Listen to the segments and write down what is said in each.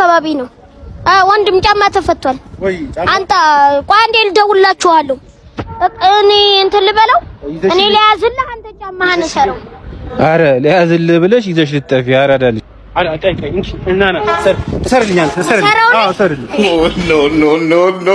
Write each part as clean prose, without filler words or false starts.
አካባቢ ነው። ወንድም ጫማ ተፈቷል። አንተ ቆይ አንዴ ልደውልላችኋለሁ። እኔ እንትን ልበለው እኔ ለያዝልህ አንተ ጫማህን ሰረው። አረ ለያዝልህ ብለሽ ይዘሽ ልጠፊ አራዳልሽ እናና ሰርልኛል ሰርልኝ። አዎ ሰርልኝ። ኖ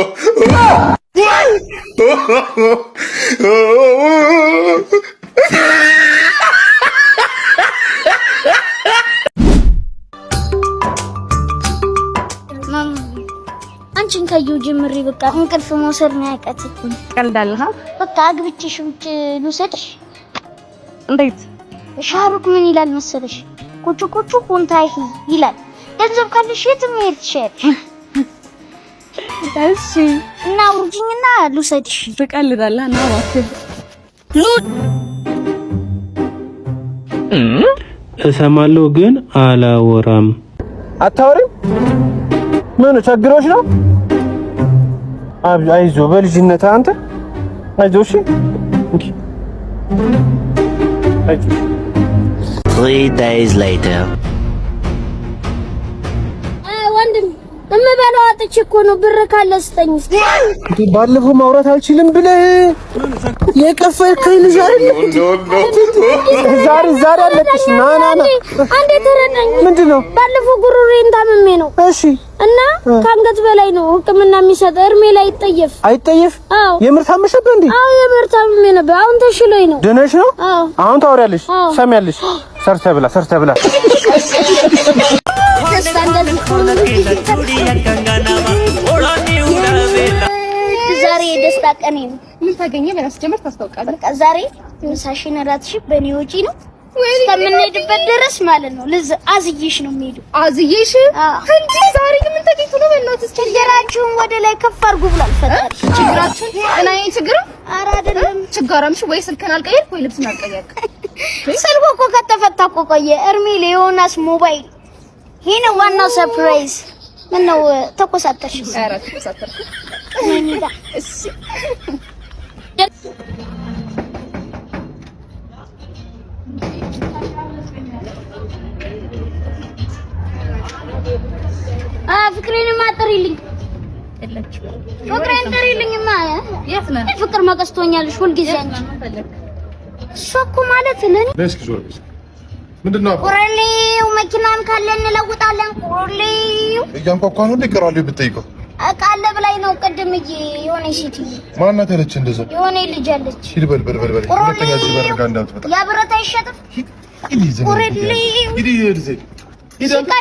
አንቺን ካየሁ ጀምሬ በቃ እንቅልፍ መውሰድ ነው ያቃተኝ። ቀልዳለህ? በቃ አግብቼሽ ውጭ ልውሰድሽ። እንዴት? ሻሩክ ምን ይላል መሰለሽ? ቁጭ ቁጭ ኮንታይ ይላል። ገንዘብ ካለሽ የትም መሄድ ትችያለሽ። እሺ እና ውርጅኝና ልውሰድሽ። ትቀልዳለህ? ና እባክህ እሰማለሁ ግን አላወራም። አታወሪም? ምን ቸግሮሽ ነው? አይዞ በልጅነት አንተ አይዞ። እሺ አይዞ። 3 days later ወንድም እምበላው አጥቼ እኮ ነው። ብር ካለ ስጠኝ። ባለፈው ማውራት አልችልም ብለህ የቀፈርከኝ ልጅ አይደል? ዛሬ አለቅሽ። ና አንዴ ተረዳኝ። ምንድነው? ባለፈው ጉሮሬን ታምሜ ነው። እሺ እና ከአንገት በላይ ነው ሕክምና የሚሰጥ እርሜ ላይ አይጠየፍ። አዎ የምር ታመሽ ነበር እንዴ? አዎ የምር ታምሜ ነበር። አሁን ተሽሎኝ ነው። ደህናሽ ነው? አዎ አሁን ታወሪያለሽ፣ ሰሚያለሽ። ሰርተ ብላ ዛሬ ደስታ ቀኔ ነው። ምን ታገኘ? በላስጀመር ታስታውቃለህ። በቃ ዛሬ ምሳሽን እራትሽ በኔ ወጪ ነው። እስከምንሄድበት ድረስ ማለት ነው። አዝዬሽ ነው የምሄደው። አዝዬሽ እንዴ? ዛሬ ምን ተገኝቶ ነው? በእናትህ ችግራችሁን ወደ ላይ ከፍ አድርጉ ብሏል ፈጣሪ። ችግራችሁን እና ይሄ ችግር ኧረ አይደለም። ችጋራምሽ ወይ ስልክህን አልቀየርክ ወይ ልብስን አልቀየርክ። ስልኩ እኮ ከተፈታ እኮ ቆየ። እርሜ ለዮናስ ሞባይል ይሄ ነው ዋናው ሰርፕራይዝ። ምን ነው ተቆሳተርሽ? ኧረ ተቆሳተርኩ። እሺ ፍቅሬን ማጥሪልኝ ፍቅሬን ጥሪልኝማ። የት ነህ? ፍቅር ማቀስቶኛልሽ ሁልጊዜ አንቺ እሷ እኮ ማለት ለኔ ለስኪ ዞር ምንድነው? ቁርሌው መኪናም ካለ እንለውጣለን። ቁርሌው እያንኳኳ ነው እንደ ቀራሌው ብትጠይቀው አቃለ ብላይ ነው። ቅድም የሆነ ሴት ማናት ያለች እንደዛ የሆነ ልጅ አለች። ሂድ በል ሁለተኛ እዚህ በረጋ እንዳትመጣ። ያ ብረት አይሸጥም። ቁርሌው ሂድ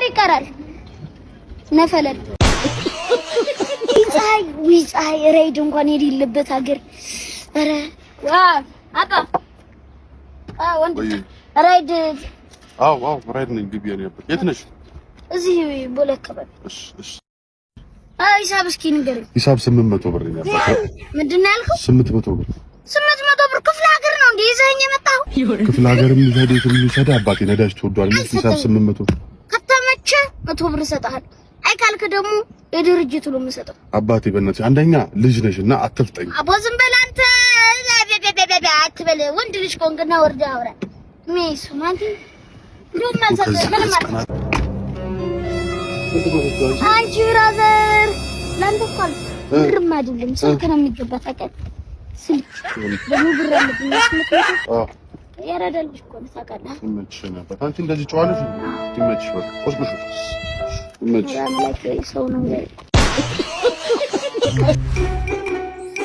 ይቀራል ነፈለል ፀሐይ ራይድ እንኳን የሌለበት ሀገር። ኧረ አባ ወንድ ራይድ ራይድ ነኝ። ግቢ ነው ያለው። የት ነሽ? እዚህ ቦለከበል። እሺ ሂሳብ እስኪ ንገረኝ። ሂሳብ 800 ብር ነው ያለው። ምንድን ነው ያልከው? 800 ብር። 800 ብር ክፍለ ሀገር ነው እንዴ ይዘኸኝ የመጣኸው? ክፍለ ሀገርም ይዘህ አባቴ ነዳጅ ተወዷል። ሂሳብ 800 ከተመቸ 100 ብር እሰጥሃለሁ። አይ ካልክ ደግሞ የድርጅቱ ነው የምሰጠው። አባቴ በእናትህ አንደኛ ልጅ ነሽና አትፍጠኝ። አቦ ዝም በል አንተ አትበል። ወንድ ልጅ ኮንክና ወርዳ አውራ ሜስ ማንቲ አንቺ ብራዘር ለአንተ እኮ ብርም አይደለም ስልክ ነው የሚገባ ታውቃለህ። ስልክ ደግሞ ብር አለብኝ ያራዳልሽ እኮ ነው ታውቃለህ። ትመችሽ ነበር አንቺ እንደዚህ ጨዋለሽ። ትመችሽ በቃ ቆስቁሽ ትመችሽ ሰው ነው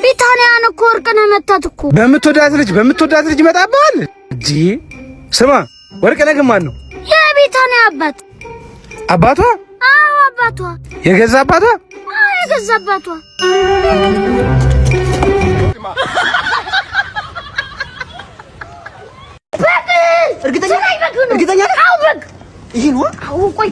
ቢታንያን እኮ ወርቅ ነው መታት እኮ በምትወዳት ልጅ መጣባል እንጂ። ስማ ወርቅ ነው ማን ነው? የቢታንያ አባቷ? አዎ አባቷ። የገዛ አባቷ? አዎ የገዛ አባቷ። እርግጠኛ ነህ? አዎ በግ ይሄ ነው። አዎ ቆይ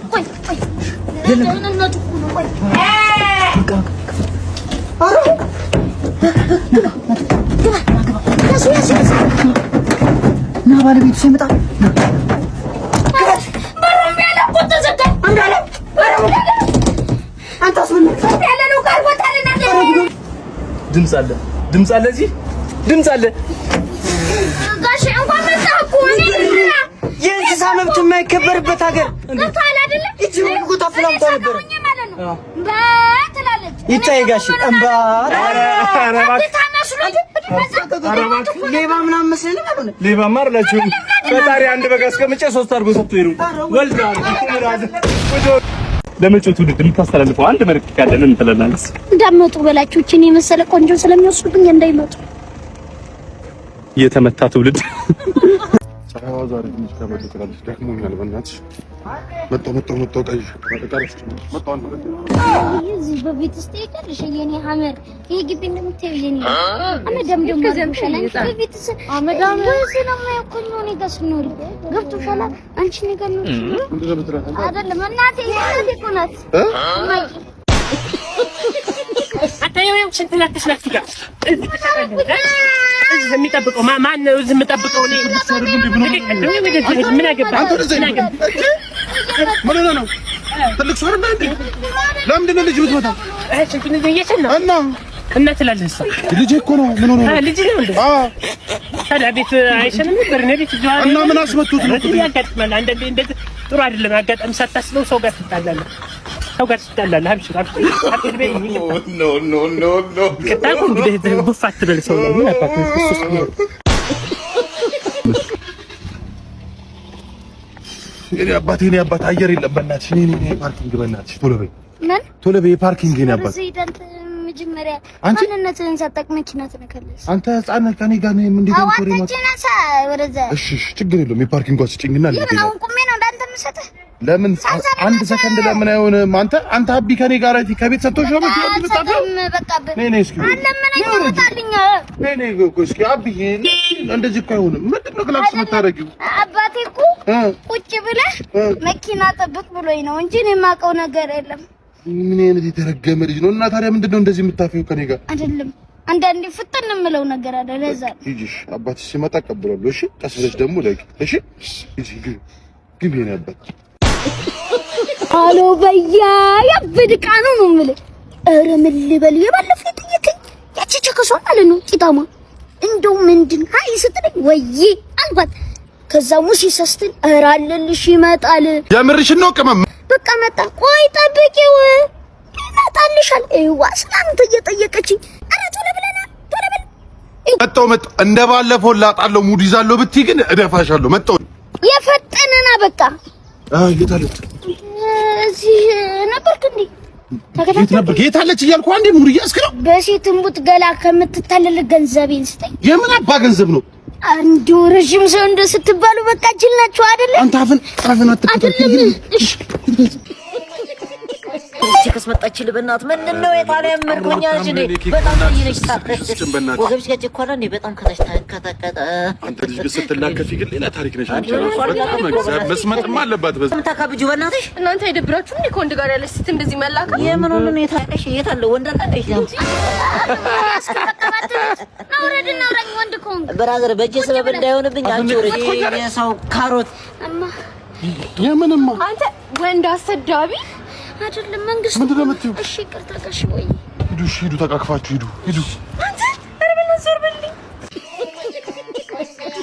ና ባለቤቱ ሲመጣ ድምፅ አለ እዚህ ድምፅ አለ። ጋሽ እንኳን መጣህ እኮ የእንስሳ መብት የማይከበርበት ሀገር ገብቶሃል አይደለ? እቺ ሁሉ ታፍላምታ ነበር። ማለት ነው በትላለች ይታይ ጋሽ እንባ ሌባ ምናምን መስለኝ ማለት ነው ሌባ ማርላችሁ ፈጣሪ አንድ በጋ አስቀምጬ 3 አድርጎ ሰጥቶ ይሩ ወልዳው ለመጪው ትውልድ የምታስተላልፈው አንድ መልእክት ካለ ምን ትላለህ? እንዳመጡ በላችሁ እቺን የመሰለ ቆንጆ ስለሚወስዱብኝ እንዳይመጡ የተመታ ትውልድ ዛሬ ትንሽ ከበድ ትላለች። ደክሞኛል በእናትሽ። መጣሁ ቀይሽ መጣሁ እዚህ በቤት ውስጥ ይቀርሽ የኔ ሐመር ይሄ ግቢ እንደምታየው የኔ አመዳም ደግሞ ሸላን በቤት ውስጥ አመዳም ስለማ ያቆየው ነው ተስኖር ገብቶሻል። አንቺ ነገር ነው አይደለም እናቴ እኮ ናት አታየው ሽንትላክሽ ናፍጋ እዚህ የሚጠብቀው ማን ነው? እዚህ የምጠብቀው እኔ ምን አገባህ? ምን ነው ትልቅ ሰው አይደል እንዴ? ለምንድን ነው ልጅ የምትመታው? ሽንቱን እየየችን ነው እና ትላለህ እሷ ልጅ እኮ ነው። ምን ሆነ? ልጅ ነው እንዴ? ታዲያ ቤት አይሸንም ነበር ነው ቤት ይዟል እና ምን አስመቱት ነው? ያጋጥማል። አንዳንዴ እንደዚህ ጥሩ አይደለም። አጋጣሚ ሳታስበው ሰው ጋር ትጣላለህ። አብሽር ኖ ከታቁ እንግዲህ ቡፋት በል ሰው ነው ምን አባቱ የኔ አባት አየር የለም በእናትሽ። እኔ ፓርኪንግ በእናትሽ ቶሎ በይ ፓርኪንግ የኔ አባት መጀመሪያ ማንነትን ሳታውቅ መኪና ትነካለች። አንተ ህፃን ከኔ ጋር ነው እንዴ? እሺ ችግር የለውም። የፓርኪንግ ጓዝ ጭኝና ለምን ቁሜ ነው እንዳንተ የምሰጥህ? ለምን አንድ ሰከንድ ለምን አይሆንም? አንተ አቢ ከኔ ጋር ከቤት ሰጥቶሽ ነው የምትጣጣው? ነይ እስኪ ነይ እስኪ አቢ እንደዚህ እኮ አይሆንም። ምንድን ነው ክላክስ የምታደርጊው? አባቴ እኮ ቁጭ ብለህ መኪና ጠብቅ ብሎኝ ነው እንጂ እኔ የማውቀው ነገር የለም። ምን አይነት የተረገመ ልጅ ነው? እና ታዲያ ምንድን ነው እንደዚህ የምታፈው ከኔ ጋር? አይደለም አንዳንዴ ፍጥን የምለው ነገር አለ። ለዛ ሂጂሽ አባትሽ ሲመጣ እቀበላለሁ። እሺ ቀስ ብለሽ ደግሞ ላይ እሺ ሂጂ ግቢ ነው አባት አሎ በያ ያብድ ቃኑ ነው የምልህ። ኧረ ምን ልበል የባለፈው የጠየቀኝ ያቺ ቸከሷ ማለት ነው ቂጣማ እንደው ምንድን አይ ስትለኝ ወይ አልኳት። ከዛ ሙሲ ሰስትን ኧረ አለልሽ ይመጣል። የምርሽን ነው ቅመም በቃ መጣ። ቆይ ጠብቂው ይመጣልሻል። አይዋ ስላንተ እየጠየቀችኝ ኧረ ቶሎ ብለና ቶሎ በል መጣሁ እንደባለፈው ላጣለው ሙድ ይዛለው ብትይ ግን እደፋሻለሁ። መጣሁ የፈጠነና በቃ የታለች እዚህ ነበርክ እንዴ? የት አለች እያልኩ አንዴ ሙድ እያስክ ነው። በሴት እምቡጥ ገላ ከምትታለል ገንዘቤን ስጠኝ። የምን አባ ገንዘብ ነው? አንዱ ረጅም ሰው እንደ ስትባሉ በቃ ጅል ናችሁ አይደለ? አንተ አፍን አትከታተል። እቺ ከስመጣችል በእናት ምንድነው የጣሊያን ምርኮኛ ነች እንዴ? በጣም ይነሽ ወገብሽ ጋር እኮ ነው እንዴ? በጣም ከታች ተከታከተ። አንተ ልጅ ግን ስትላከፊ ግን ሌላ ታሪክ ነሽ አንቺ። መስመጥማ አለባት። በዛ ተካብጁ በእናትሽ እናንተ አይደብራችሁም እንዴ? ከወንድ ጋር ያለሽ ሴት እንደዚህ መላካ የምን ሆነ ነው? የታቀሽ የት አለ ወንድ አጣሽ ነው? ናውረድና ወራኝ ወንድ ኮንግ ብራዘር በእጄ ሰበብ እንዳይሆንብኝ አንቺ ወረጂ የሰው ካሮት አማ የምንማ አንተ ወንድ አሰዳቢ አይደለም መንግስት ምንድን ነው የምትይው? እሺ ይቅርታ ጋሽ ወይ ሂዱ ተቃቅፋችሁ ሂዱ